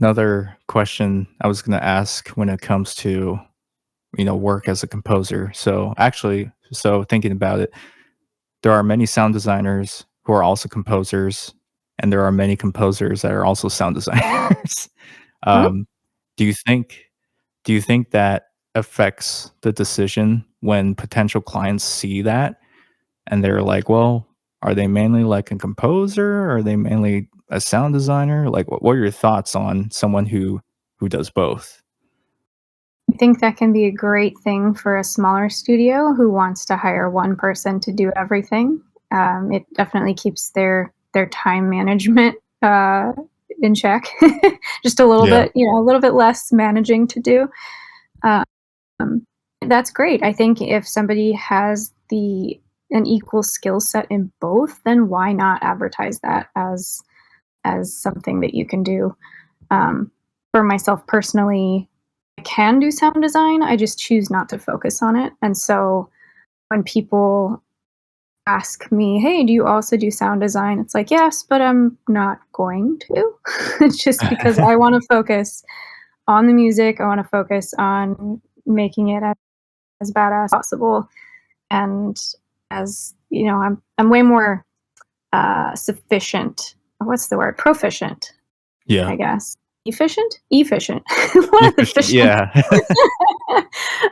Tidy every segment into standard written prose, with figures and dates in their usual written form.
Another question I was going to ask when it comes to, work as a composer. So thinking about it, there are many sound designers who are also composers, and there are many composers that are also sound designers. Mhm. um, do you think do you think that affects the decision when potential clients see that and they're like, well, are they mainly like a composer? Or are they mainly a sound designer? Like, what are your thoughts on someone who does both? I think that can be a great thing for a smaller studio who wants to hire one person to do everything. It definitely keeps their time management in check, just a little Yeah. bit, a little bit less managing to do. Um, that's great. I think if somebody has the an equal skill set in both, then why not advertise that as something that you can do? Um, for myself personally, I can do sound design. I just choose not to focus on it. And so when people ask me, "Hey, do you also do sound design?" It's like, "Yes, but I'm not going to." It's just because I want to focus on the music. I want to focus on making it as badass as possible. And as I'm way more sufficient. What's the word? Proficient, Yeah. I guess. Efficient? Efficient. One of the Efficient. efficient. Yeah.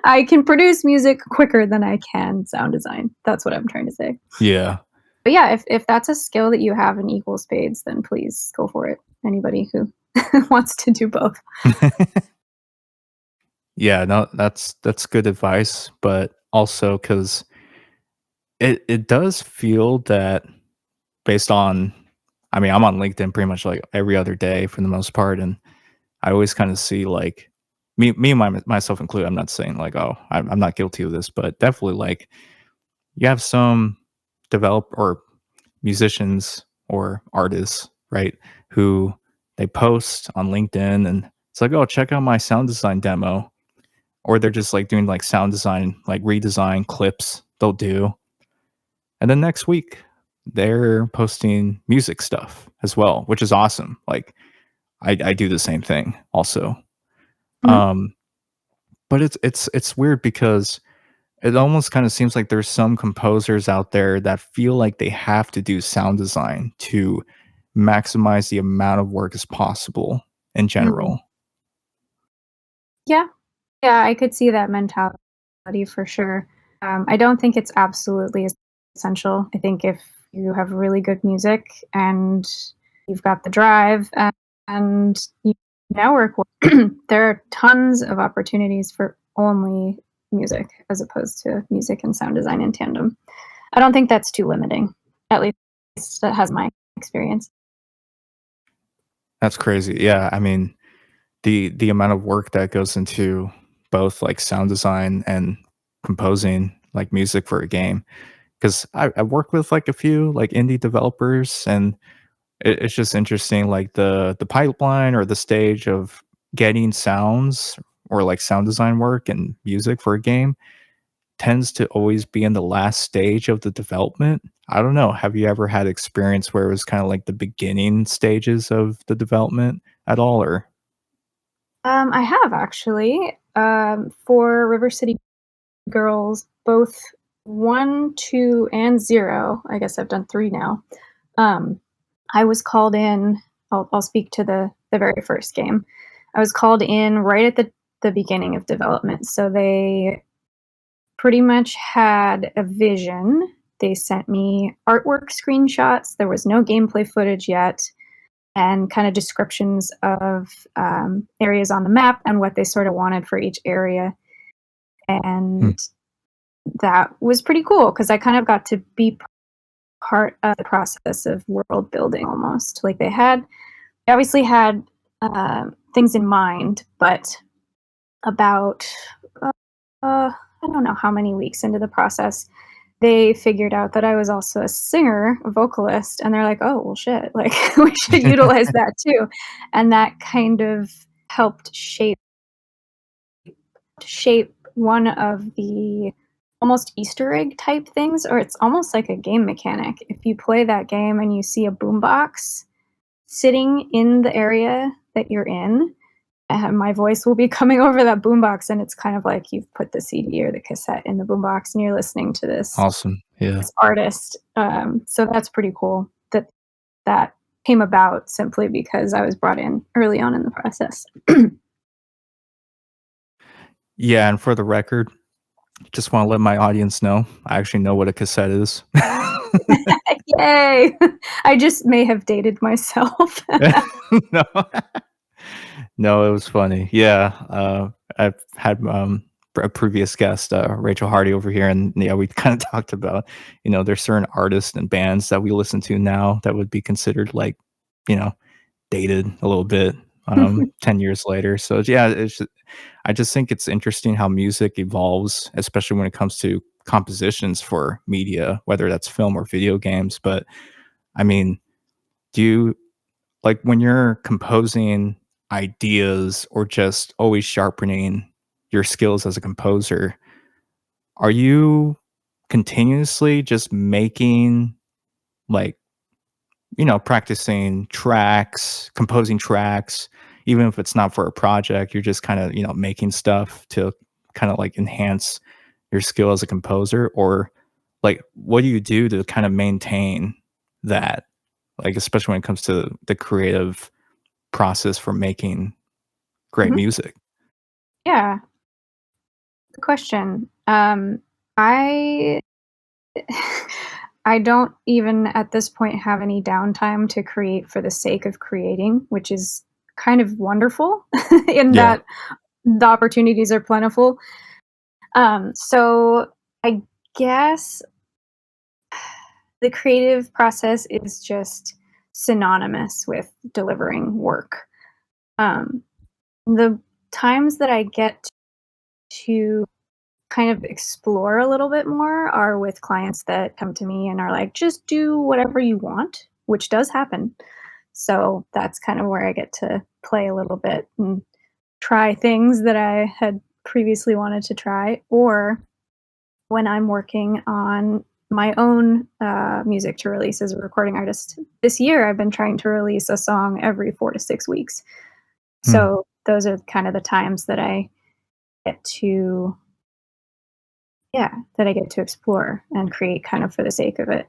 I can produce music quicker than I can sound design. That's what I'm trying to say. Yeah. But yeah, if that's a skill that you have in equal spades, then please go for it. Anybody who wants to do both. Yeah, no, that's good advice, but also because it does feel that based on I'm on LinkedIn pretty much like every other day for the most part, and I always kind of see like myself included. I'm not saying like, oh, I'm not guilty of this, but definitely like you have some develop or musicians or artists, right, who they post on LinkedIn and it's like, oh, check out my sound design demo. Or they're just like doing like sound design, like redesign clips they'll do. And then next week they're posting music stuff as well, which is awesome. Like I do the same thing also. Mhm. Um, but it's weird because it almost kind of seems like there's some composers out there that feel like they have to do sound design to maximize the amount of work as possible in Mm. general. Yeah, yeah, I could see that mentality for sure. I don't think it's absolutely essential. I think if you have really good music and you've got the drive and you network, there are tons of opportunities for only music as opposed to music and sound design in tandem. I don't think that's too limiting. At least that has my experience. That's crazy. Yeah, the amount of work that goes into both like sound design and composing like music for a game. Because I work with like a few like indie developers, and it's just interesting like the pipeline or the stage of getting sounds or like sound design work and music for a game tends to always be in the last stage of the development. I don't know. Have you ever had experience where it was kind of like the beginning stages of the development at all? Or I have actually, for River City Girls, both 1, 2, and 0, I guess I've done 3 now. Um, I was called in. I'll speak to the very first game. I was called in right at the beginning of development, so they pretty much had a vision. They sent me artwork screenshots. There was no gameplay footage yet, and kind of descriptions of areas on the map and what they sort of wanted for each area. Hmm. And that was pretty cool because I kind of got to be part of the process of world building almost. Like they obviously had things in mind, but about I don't know how many weeks into the process, they figured out that I was also a singer, a vocalist, and they're like, "Oh, well, shit, like we should utilize that too," and that kind of helped shape one of the almost Easter egg type things, or it's almost like a game mechanic. If you play that game and you see a boombox sitting in the area that you're in, my voice will be coming over that boombox, and it's kind of like you've put the CD or the cassette in the boombox, and you're listening to Awesome. Yeah. this artist. So that's pretty cool that that came about simply because I was brought in early on in the process. Yeah, and for the record, just wanna let my audience know, I actually know what a cassette is. Yay! I just may have dated myself. No. No, it was funny. Yeah, I've had, a previous guest, Rachel Hardy over here, and, yeah, we kinda talked about, there's certain artists and bands that we listen to now that would be considered, like, you know, dated a little bit, 10 years later. So, yeah, I just think it's interesting how music evolves, especially when it comes to compositions for media, whether that's film or video games. But, I mean, do you like, when you're composing ideas or just always sharpening your skills as a composer, are you continuously just making, like, practicing tracks, composing tracks, even if it's not for a project, you're just kinda, making stuff to kinda, like, enhance your skill as a composer? Or, like, what do you do to kinda maintain that? Like, especially when it comes to the creative process for making great Mhm. music. Yeah, good question. I I don't even at this point have any downtime to create for the sake of creating, which is kind of wonderful in Yeah. that the opportunities are plentiful. So I guess the creative process is just synonymous with delivering work. Um, the times that I get to kind of explore a little bit more are with clients that come to me and are like, just do whatever you want, which does happen. So that's kind of where I get to play a little bit and try things that I had previously wanted to try, or when I'm working on my own music to release as a recording artist. This year, I've been trying to release a song every 4 to 6 weeks. Hmm. So those are kind of the times that I get to, yeah, that I get to explore and create kind of for the sake of it.